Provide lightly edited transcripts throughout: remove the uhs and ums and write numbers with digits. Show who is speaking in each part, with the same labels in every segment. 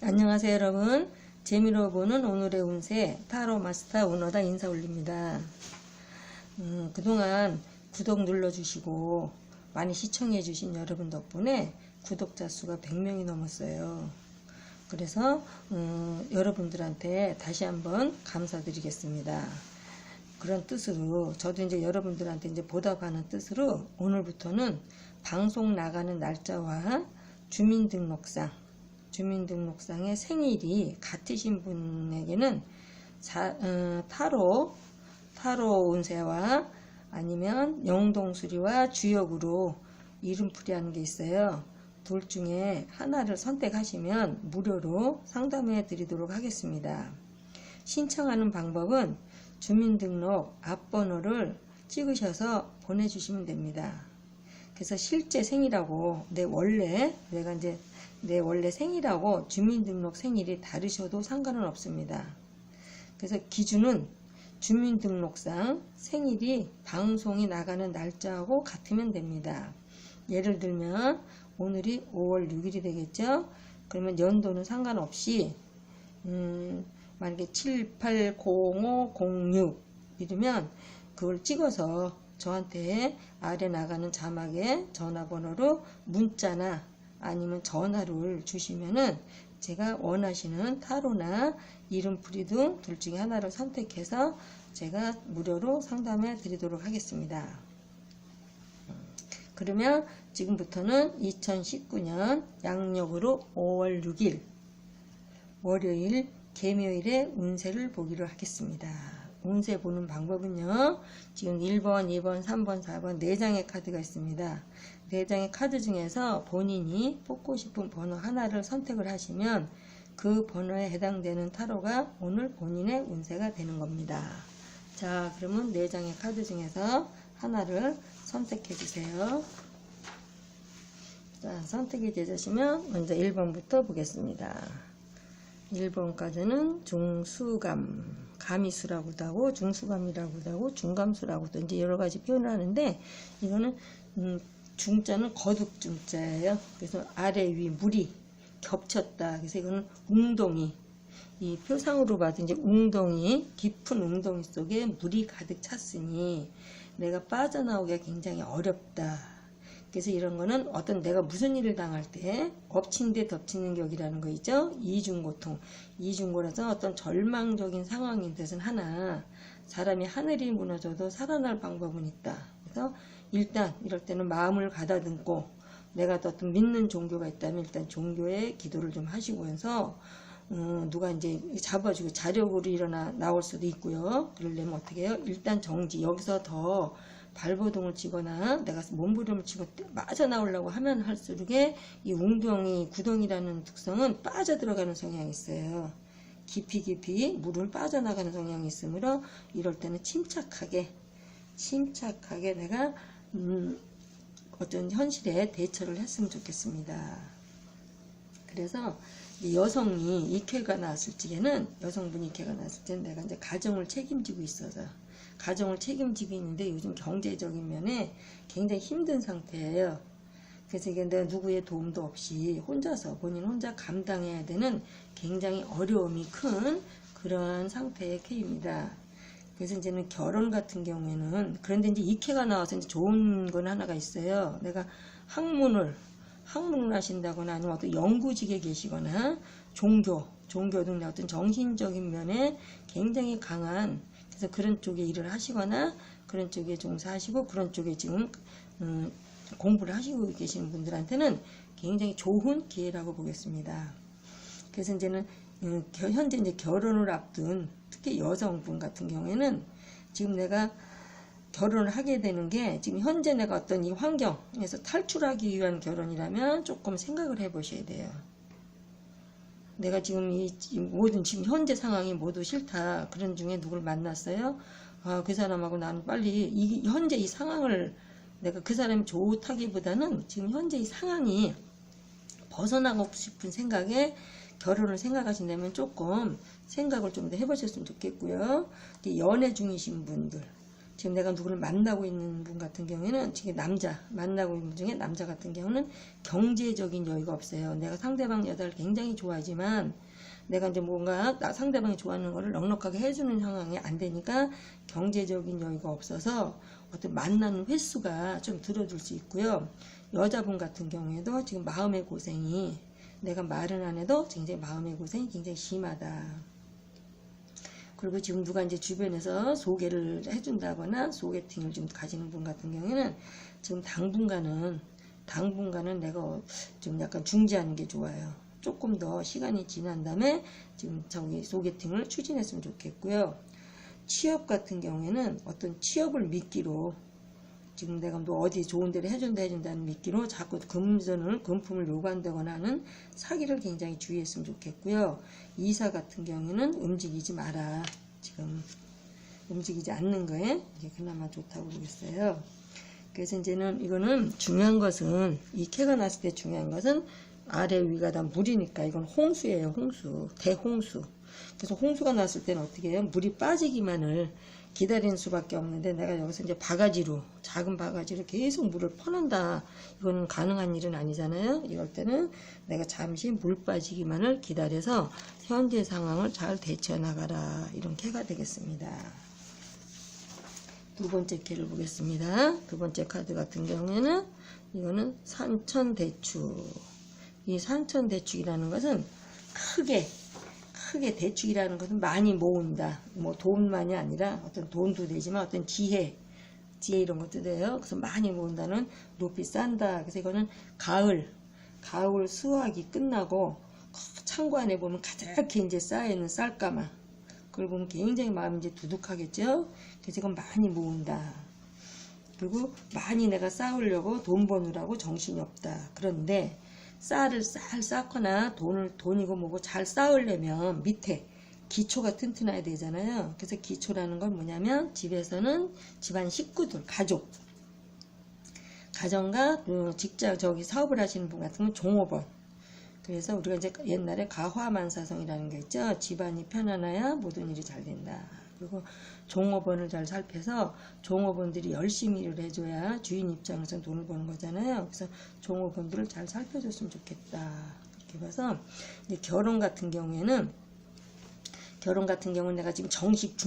Speaker 1: 안녕하세요 여러분. 재미로 보는 오늘의 운세 타로 마스터 오너다 인사 올립니다. 그동안 구독 눌러주시고 많이 시청해 주신 여러분 덕분에 구독자 수가 100명이 넘었어요. 그래서 여러분들한테 다시 한번 감사드리겠습니다. 그런 뜻으로 저도 이제 여러분들한테 이제 보답하는 뜻으로 오늘부터는 방송 나가는 날짜와 주민등록상의 생일이 같으신 분에게는 타로 운세와 아니면 영동수리와 주역으로 이름풀이 하는 게 있어요. 둘 중에 하나를 선택하시면 무료로 상담해 드리도록 하겠습니다. 신청하는 방법은 주민등록 앞번호를 찍으셔서 보내주시면 됩니다. 그래서 실제 생일하고 내 원래 생일하고 주민등록 생일이 다르셔도 상관은 없습니다. 그래서 기준은 주민등록상 생일이 방송이 나가는 날짜하고 같으면 됩니다. 예를 들면 오늘이 5월 6일이 되겠죠. 그러면 연도는 상관없이 만약에 780506 이러면 그걸 찍어서 저한테 아래 나가는 자막에 전화번호로 문자나 아니면 전화를 주시면은 제가 원하시는 타로나 이름풀이 등 둘 중에 하나를 선택해서 제가 무료로 상담해 드리도록 하겠습니다. 그러면 지금부터는 2019년 양력으로 5월 6일 월요일 개묘일의 운세를 보기로 하겠습니다. 운세 보는 방법은요. 지금 1번, 2번, 3번, 4번 4장의 카드가 있습니다. 4장의 카드 중에서 본인이 뽑고 싶은 번호 하나를 선택을 하시면 그 번호에 해당되는 타로가 오늘 본인의 운세가 되는 겁니다. 자, 그러면 4장의 카드 중에서 하나를 선택해 주세요. 자, 선택이 되시면 먼저 1번부터 보겠습니다. 1번 카드는 중수감, 감이수라고도 하고 중수감이라고도 하고 중감수라고도 이제 여러 가지 표현을 하는데 이거는 중자는 거듭 중자예요. 그래서 아래 위 물이 겹쳤다. 그래서 이거는 웅덩이, 이 표상으로 봐도 이제 웅덩이, 깊은 웅덩이 속에 물이 가득 찼으니 내가 빠져나오기가 굉장히 어렵다. 그래서 이런 거는 어떤 내가 무슨 일을 당할 때 엎친 데 덮치는 격이라는 거 있죠. 이중고통, 이중고라서 어떤 절망적인 상황인 뜻은 하나, 사람이 하늘이 무너져도 살아날 방법은 있다. 그래서 일단 이럴 때는 마음을 가다듬고 내가 또 어떤 믿는 종교가 있다면 일단 종교에 기도를 좀 하시면서 누가 이제 잡아주고 자력으로 나올 수도 있고요. 그러려면 어떻게 해요? 일단 정지, 여기서 더 발버둥을 치거나 내가 몸부림을 치고 빠져나오려고 하면 할수록에 이 웅덩이 구덩이라는 특성은 빠져들어가는 성향이 있어요. 깊이 물을 빠져나가는 성향이 있으므로 이럴 때는 침착하게 내가 어떤 현실에 대처를 했으면 좋겠습니다. 그래서 여성이 이케가 나왔을 적에는 여성분이 이케가 나왔을 때는 내가 이제 가정을 책임지고 있어서 가정을 책임지고 있는데 요즘 경제적인 면에 굉장히 힘든 상태예요. 그래서 이게 내가 누구의 도움도 없이 본인 혼자 감당해야 되는 굉장히 어려움이 큰 그런 상태의 K입니다. 그래서 이제는 결혼 같은 경우에는 그런데 이제 이케가 나와서 이제 좋은 건 하나가 있어요. 내가 학문을 하신다거나 아니면 어떤 연구직에 계시거나 종교 등 어떤 정신적인 면에 굉장히 강한 그래서 그런 쪽에 일을 하시거나 그런 쪽에 종사하시고 그런 쪽에 지금 공부를 하시고 계시는 분들한테는 굉장히 좋은 기회라고 보겠습니다. 그래서 이제는 현재 이제 결혼을 앞둔 특히 여성분 같은 경우에는 지금 내가 결혼을 하게 되는 게 지금 현재 내가 어떤 이 환경에서 탈출하기 위한 결혼이라면 조금 생각을 해 보셔야 돼요. 내가 지금 지금 현재 상황이 모두 싫다. 그런 중에 누굴 만났어요. 그 사람하고 나는 빨리 현재 이 상황을 내가 그 사람이 좋다기보다는 지금 현재 이 상황이 벗어나고 싶은 생각에 결혼을 생각하신다면 조금 생각을 좀 더 해보셨으면 좋겠고요. 연애 중이신 분들 지금 내가 누구를 만나고 있는 분 같은 경우에는 지금 만나고 있는 분 중에 남자 같은 경우는 경제적인 여유가 없어요. 내가 상대방 여자를 굉장히 좋아하지만 내가 이제 뭔가 상대방이 좋아하는 거를 넉넉하게 해주는 상황이 안 되니까 경제적인 여유가 없어서 어떤 만나는 횟수가 좀 줄어들 수 있고요. 여자분 같은 경우에도 지금 마음의 고생이 내가 말은 안 해도 굉장히 마음의 고생이 굉장히 심하다. 그리고 지금 누가 이제 주변에서 소개를 해준다거나 소개팅을 좀 가지는 분 같은 경우에는 지금 당분간은 내가 좀 약간 중지하는 게 좋아요. 조금 더 시간이 지난 다음에 지금 저기 소개팅을 추진했으면 좋겠고요. 취업 같은 경우에는 어떤 취업을 미끼로 지금 내가 뭐 어디 좋은 데를 해준다는 미끼로 자꾸 금품을 요구한다거나 하는 사기를 굉장히 주의했으면 좋겠고요. 이사 같은 경우는 움직이지 마라. 지금 움직이지 않는 거에 이게 그나마 좋다고 보겠어요. 그래서 이제는 이거는 중요한 것은 이 캐가 났을 때 중요한 것은 아래 위가 다 물이니까 이건 홍수예요. 홍수. 대홍수. 그래서 홍수가 났을 때는 어떻게 해요? 물이 빠지기만을 기다리는 수밖에 없는데 내가 여기서 이제 작은 바가지로 계속 물을 퍼낸다. 이거는 가능한 일은 아니잖아요. 이럴 때는 내가 잠시 물 빠지기만을 기다려서 현재 상황을 잘 대처해 나가라. 이런 캐가 되겠습니다. 두 번째 캐를 보겠습니다. 두 번째 카드 같은 경우에는 이거는 산천대축. 이 산천대축이라는 것은 크게 대축이라는 것은 많이 모은다. 뭐 돈만이 아니라 어떤 돈도 되지만 어떤 지혜 이런 것도 돼요. 그래서 많이 모은다는 높이 싼다. 그래서 이거는 가을 수확이 끝나고 창고 안에 보면 가득히 이제 쌓여있는 쌀가마. 그걸 보면 굉장히 마음이 이제 두둑하겠죠. 그래서 이건 많이 모은다. 그리고 많이 내가 쌓으려고 돈 버느라고 정신이 없다. 그런데 쌀을 쌓거나 돈이고 뭐고 잘 쌓으려면 밑에 기초가 튼튼해야 되잖아요. 그래서 기초라는 건 뭐냐면 집에서는 집안 식구들, 가정과 직장 사업을 하시는 분 같은 건 종업원. 그래서 우리가 이제 옛날에 가화만사성이라는 게 있죠. 집안이 편안해야 모든 일이 잘 된다. 그리고 종업원을 잘 살펴서 종업원들이 열심히 일을 해줘야 주인 입장에서 돈을 버는 거잖아요. 그래서 종업원들을 잘 살펴줬으면 좋겠다. 이렇게 봐서 이제 결혼 같은 경우는 내가 지금 정식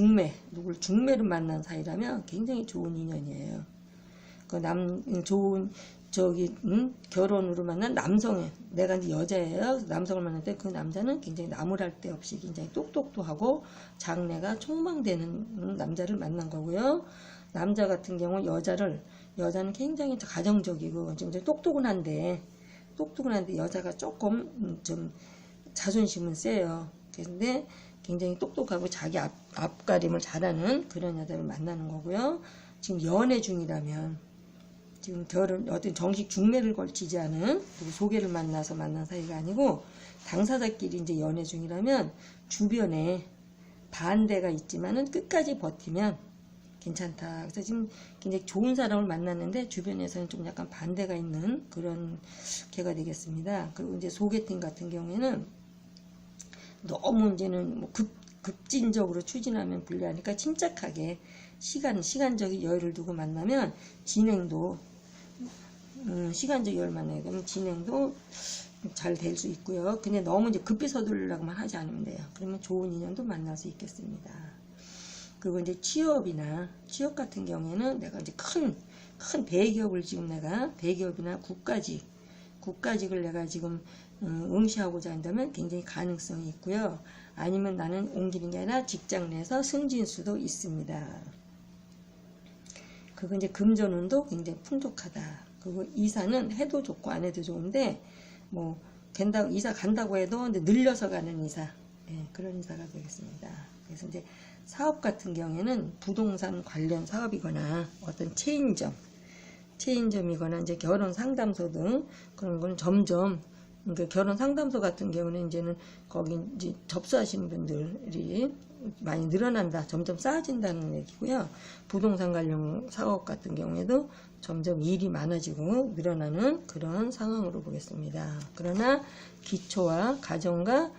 Speaker 1: 누굴 중매로 만난 사이라면 굉장히 좋은 인연이에요. 결혼으로 만난 내가 이제 여자예요. 남성을 만날 때 그 남자는 굉장히 나무랄 데 없이 굉장히 똑똑도 하고 장래가 촉망되는 남자를 만난 거고요. 남자 같은 경우 여자는 굉장히 가정적이고 좀 똑똑은 한데 여자가 조금 좀 자존심은 세요. 그런데 굉장히 똑똑하고 자기 앞가림을 잘하는 그런 여자를 만나는 거고요. 지금 연애 중이라면 지금 어떤 정식 중매를 걸치지 않은 소개를 만나서 만난 사이가 아니고 당사자끼리 이제 연애 중이라면 주변에 반대가 있지만은 끝까지 버티면 괜찮다. 그래서 지금 굉장히 좋은 사람을 만났는데 주변에서는 좀 약간 반대가 있는 그런 개가 되겠습니다. 그리고 이제 소개팅 같은 경우에는 너무 이제는 뭐 급진적으로 추진하면 불리하니까 침착하게 시간적인 여유를 두고 만나면 시간적 여유를 만나야 되면 진행도 잘 될 수 있고요. 근데 너무 이제 급히 서두르려고만 하지 않으면 돼요. 그러면 좋은 인연도 만날 수 있겠습니다. 그리고 이제 취업 같은 경우에는 내가 이제 큰 대기업을 지금 내가 대기업이나 국가직을 내가 지금 응시하고자 한다면 굉장히 가능성이 있고요. 아니면 나는 옮기는 게 아니라 직장 내에서 승진수도 있습니다. 그리고 이제 금전운도 굉장히 풍족하다. 그리고 이사는 해도 좋고 안 해도 좋은데 뭐 이사 간다고 해도 근데 늘려서 가는 이사, 그런 이사가 되겠습니다. 그래서 이제 사업 같은 경우에는 부동산 관련 사업이거나 어떤 체인점이거나 이제 결혼 상담소 등 그런 거는 점점 그러니까 결혼 상담소 같은 경우는 이제는 거기 이제 접수하시는 분들이 많이 늘어난다. 점점 쌓아진다는 얘기고요. 부동산 관련 사업 같은 경우에도 점점 일이 많아지고 늘어나는 그런 상황으로 보겠습니다. 그러나 기초와 가정과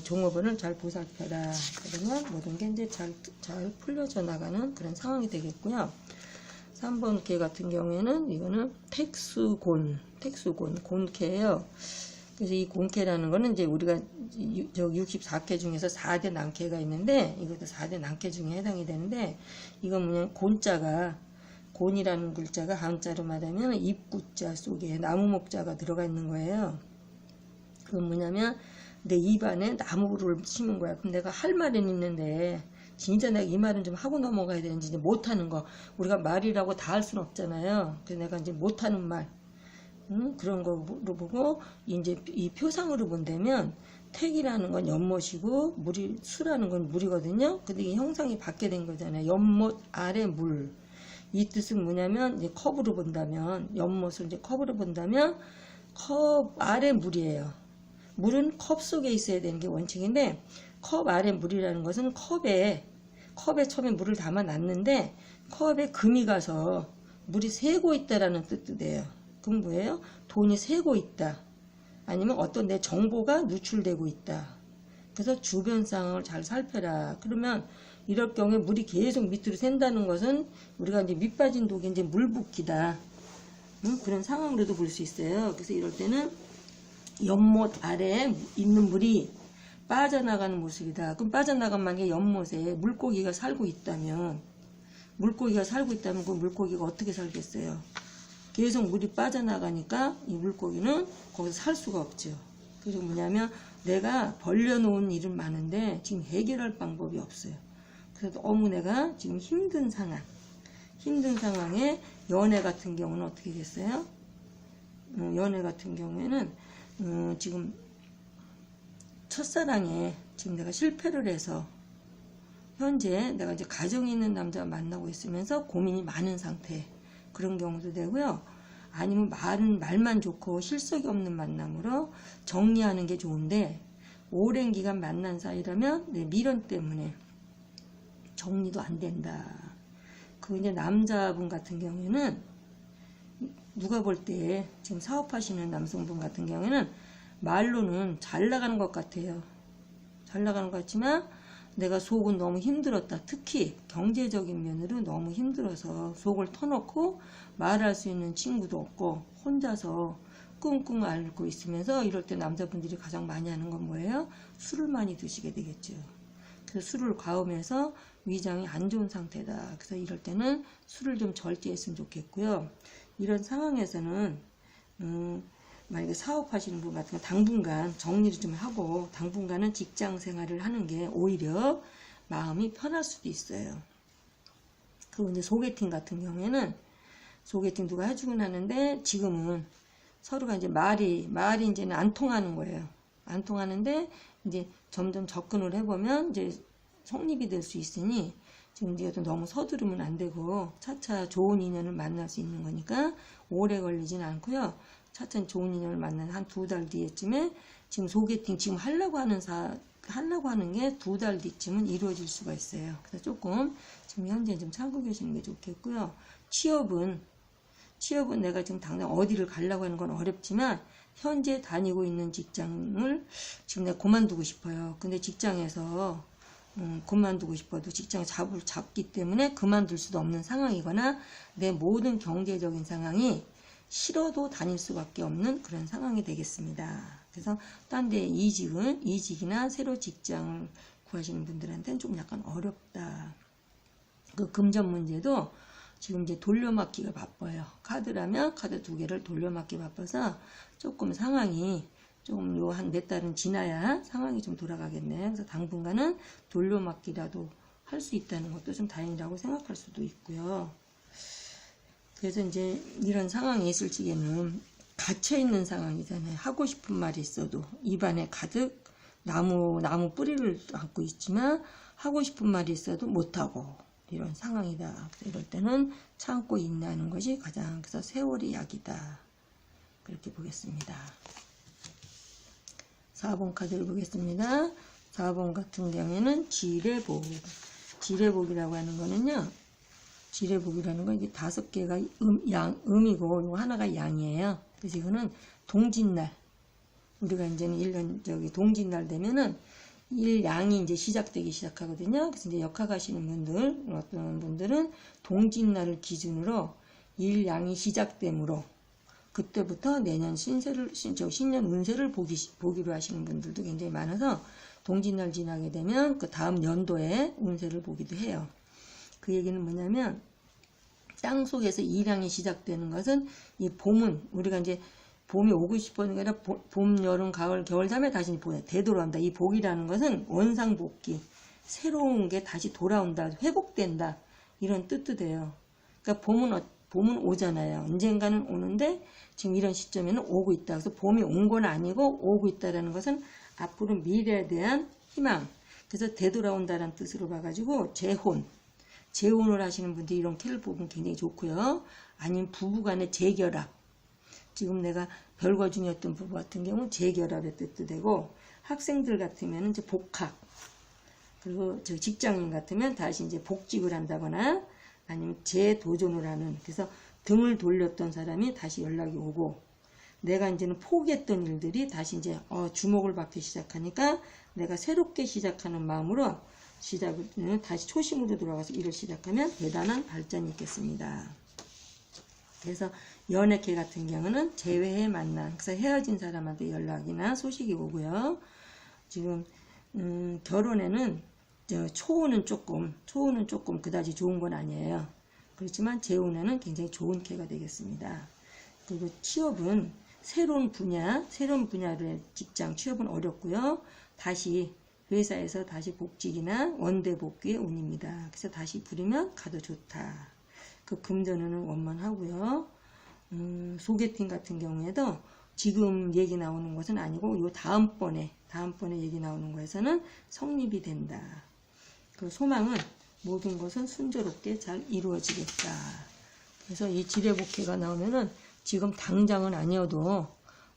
Speaker 1: 종업원을 잘 보살펴라. 그러면 모든 게 이제 잘 풀려져 나가는 그런 상황이 되겠고요. 3번 개 같은 경우에는 이거는 곤캐예요. 그래서 이 곤캐라는 거는 이제 우리가 64개 중에서 4대 난캐가 있는데 이것도 4대 난캐 중에 해당이 되는데 이건 뭐냐면 곤이라는 글자가 한자로 말하면 입구자 속에 나무목자가 들어가 있는 거예요. 그건 뭐냐면 내 입안에 나무를 심은 거야. 그럼 내가 할 말은 있는데 진짜 내가 이 말은 좀 하고 넘어가야 되는지 이제 못하는 거. 우리가 말이라고 다 할 수는 없잖아요. 그래서 내가 이제 못하는 말 그런 거로 보고 이제 이 표상으로 본다면 택이라는 건 연못이고 수라는 건 물이거든요. 근데 이 형상이 받게 된 거잖아요. 연못 아래 물. 이 뜻은 뭐냐면 이제 컵으로 본다면 연못을 이제 컵으로 본다면 컵 아래 물이에요. 물은 컵 속에 있어야 되는 게 원칙인데 컵 아래 물이라는 것은 컵에 처음에 물을 담아 놨는데 컵에 금이 가서 물이 새고 있다라는 뜻도 돼요. 그럼 뭐예요? 돈이 새고 있다. 아니면 어떤 내 정보가 누출되고 있다. 그래서 주변 상황을 잘 살펴라. 그러면 이럴 경우에 물이 계속 밑으로 샌다는 것은 우리가 이제 밑 빠진 독이 이제 물 붓기다. 그런 상황으로도 볼 수 있어요. 그래서 이럴 때는 연못 아래에 있는 물이 빠져나가는 모습이다. 그럼 빠져나간 만약에 연못에 물고기가 살고 있다면 그 물고기가 어떻게 살겠어요? 계속 물이 빠져나가니까 이 물고기는 거기서 살 수가 없죠. 그래서 뭐냐면 내가 벌려놓은 일은 많은데 지금 해결할 방법이 없어요. 그래서 너무 내가 지금 힘든 상황에 연애 같은 경우는 어떻게 됐어요? 연애 같은 경우에는 지금 첫사랑에 지금 내가 실패를 해서 현재 내가 이제 가정이 있는 남자가 만나고 있으면서 고민이 많은 상태. 그런 경우도 되고요. 아니면 말만 좋고 실속이 없는 만남으로 정리하는 게 좋은데 오랜 기간 만난 사이라면 내 미련 때문에 정리도 안 된다. 그 이제 남자분 같은 경우에는 누가 볼 때 지금 사업하시는 남성분 같은 경우에는 말로는 잘 나가는 것 같아요. 잘 나가는 것 같지만 내가 속은 너무 힘들었다. 특히 경제적인 면으로 너무 힘들어서 속을 터놓고 말할 수 있는 친구도 없고 혼자서 끙끙 앓고 있으면서 이럴 때 남자분들이 가장 많이 하는 건 뭐예요? 술을 많이 드시게 되겠죠. 그래서 술을 과음해서 위장이 안 좋은 상태다. 그래서 이럴 때는 술을 좀 절제했으면 좋겠고요. 이런 상황에서는 만약에 사업하시는 분 같은 거 당분간 정리를 좀 하고 당분간은 직장 생활을 하는 게 오히려 마음이 편할 수도 있어요. 그리고 이제 소개팅 같은 경우에는 소개팅 누가 해주긴 하는데 지금은 서로가 이제 말이 이제는 안 통하는 거예요. 안 통하는데 이제 점점 접근을 해보면 이제 성립이 될 수 있으니 지금 이것도 너무 서두르면 안 되고 차차 좋은 인연을 만날 수 있는 거니까 오래 걸리진 않고요. 차차 좋은 인연을 만난 한 2달 뒤에쯤에 지금 소개팅 지금 하려고 하는 게 2달 뒤쯤은 이루어질 수가 있어요. 그래서 조금 지금 현재 좀 참고 계시는 게 좋겠고요. 취업은 내가 지금 당장 어디를 가려고 하는 건 어렵지만 현재 다니고 있는 직장을 지금 내가 그만두고 싶어요. 근데 직장에서 그만두고 싶어도 직장을 잡기 때문에 그만둘 수도 없는 상황이거나 내 모든 경제적인 상황이 싫어도 다닐 수밖에 없는 그런 상황이 되겠습니다. 그래서 딴 데 이직이나 새로 직장을 구하시는 분들한테는 좀 약간 어렵다. 그 금전 문제도 지금 이제 돌려막기가 바빠요. 카드라면 카드 2개를 돌려막기 바빠서 조금 상황이 조금 요 한 몇 달은 지나야 상황이 좀 돌아가겠네요. 그래서 당분간은 돌려막기라도 할 수 있다는 것도 좀 다행이라고 생각할 수도 있고요. 그래서 이제 이런 상황이 있을 적에는 갇혀있는 상황이잖아요. 하고 싶은 말이 있어도 입안에 가득 나무 뿌리를 안고 있지만 하고 싶은 말이 있어도 못하고 이런 상황이다. 그래서 이럴 때는 참고 인내하는 것이 가장 그래서 세월이 약이다. 그렇게 보겠습니다. 4번 카드를 보겠습니다. 4번 같은 경우에는 지뢰복. 지뢰복이라고 하는 거는요. 지뢰복이라는 건 이게 5개가 음이고 이거 하나가 양이에요. 그래서 이거는 동짓날 우리가 이제는 1년 동짓날 되면은 일양이 이제 시작되기 시작하거든요. 그래서 이제 역학하시는 분들, 어떤 분들은 동짓날을 기준으로 일양이 시작되므로 그때부터 내년 신년 운세를 보기로 하시는 분들도 굉장히 많아서 동짓날 지나게 되면 그 다음 연도에 운세를 보기도 해요. 그 얘기는 뭐냐면 땅 속에서 일양이 시작되는 것은 이 봄은 우리가 이제 봄이 오고 싶어하는 게 아니라 봄, 여름, 가을, 겨울, 잠에 다시 되돌아온다. 이 복이라는 것은 원상복귀, 새로운 게 다시 돌아온다, 회복된다 이런 뜻도 돼요. 그러니까 봄은 오잖아요. 언젠가는 오는데 지금 이런 시점에는 오고 있다. 그래서 봄이 온 건 아니고 오고 있다라는 것은 앞으로 미래에 대한 희망. 그래서 되돌아온다는 뜻으로 봐가지고 재혼을 하시는 분들이 이런 캐를 보면 굉장히 좋고요. 아니면 부부간의 재결합. 지금 내가 별거 중이었던 부부 같은 경우는 재결합의 뜻도 되고, 학생들 같으면 이제 복학, 그리고 직장인 같으면 다시 이제 복직을 한다거나 아니면 재도전을 하는, 그래서 등을 돌렸던 사람이 다시 연락이 오고, 내가 이제는 포기했던 일들이 다시 이제 주목을 받기 시작하니까 내가 새롭게 시작하는 마음으로 다시 초심으로 돌아가서 일을 시작하면 대단한 발전이 있겠습니다. 그래서 연애계 같은 경우는 재회의 만남, 그래서 헤어진 사람한테 연락이나 소식이 오고요. 지금 결혼에는 초혼은 조금 그다지 좋은 건 아니에요. 그렇지만 재혼에는 굉장히 좋은 계가 되겠습니다. 그리고 취업은 새로운 분야의 직장 취업은 어렵고요. 다시 회사에서 다시 복직이나 원대 복귀의 운입니다. 그래서 다시 부리면 가도 좋다. 그 금전운은 원만하고요. 소개팅 같은 경우에도 지금 얘기 나오는 것은 아니고 요 다음번에 얘기 나오는 거에서는 성립이 된다. 그 소망은 모든 것은 순조롭게 잘 이루어지겠다. 그래서 이 지뢰복회가 나오면은 지금 당장은 아니어도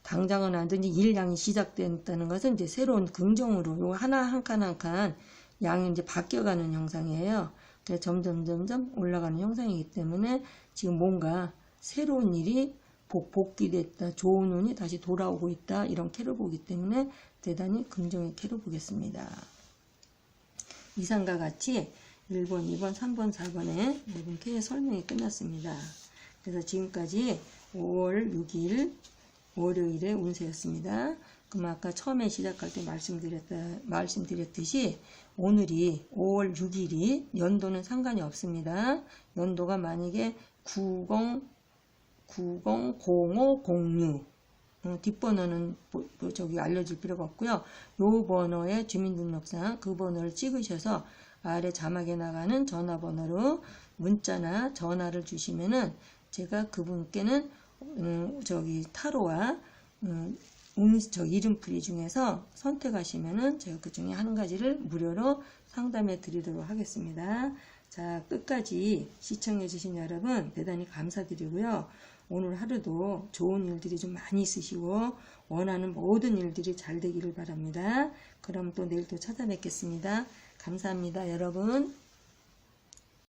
Speaker 1: 당장은 안 되지 일양이 시작된다는 것은 이제 새로운 긍정으로 요 하나 한 칸 한 칸 양이 이제 바뀌어가는 형상이에요. 그래서 점점 올라가는 형상이기 때문에 지금 뭔가 새로운 일이 복귀됐다, 좋은 운이 다시 돌아오고 있다 이런 캐를 보기 때문에 대단히 긍정의 캐를 보겠습니다. 이상과 같이 1번, 2번, 3번, 4번의 모든 캐의 설명이 끝났습니다. 그래서 지금까지 5월 6일 월요일의 운세였습니다. 그럼 아까 처음에 시작할 때 말씀드렸듯이 오늘이 5월 6일이 연도는 상관이 없습니다. 연도가 만약에 90, 05, 06 뒷번호는 알려줄 필요가 없고요. 요 번호의 주민등록상 그 번호를 찍으셔서 아래 자막에 나가는 전화번호로 문자나 전화를 주시면은 제가 그분께는 타로와 이름풀이 중에서 선택하시면은 제가 그 중에 한 가지를 무료로 상담해 드리도록 하겠습니다. 자, 끝까지 시청해 주신 여러분 대단히 감사드리고요. 오늘 하루도 좋은 일들이 좀 많이 있으시고 원하는 모든 일들이 잘 되기를 바랍니다. 그럼 또 내일 또 찾아뵙겠습니다. 감사합니다, 여러분.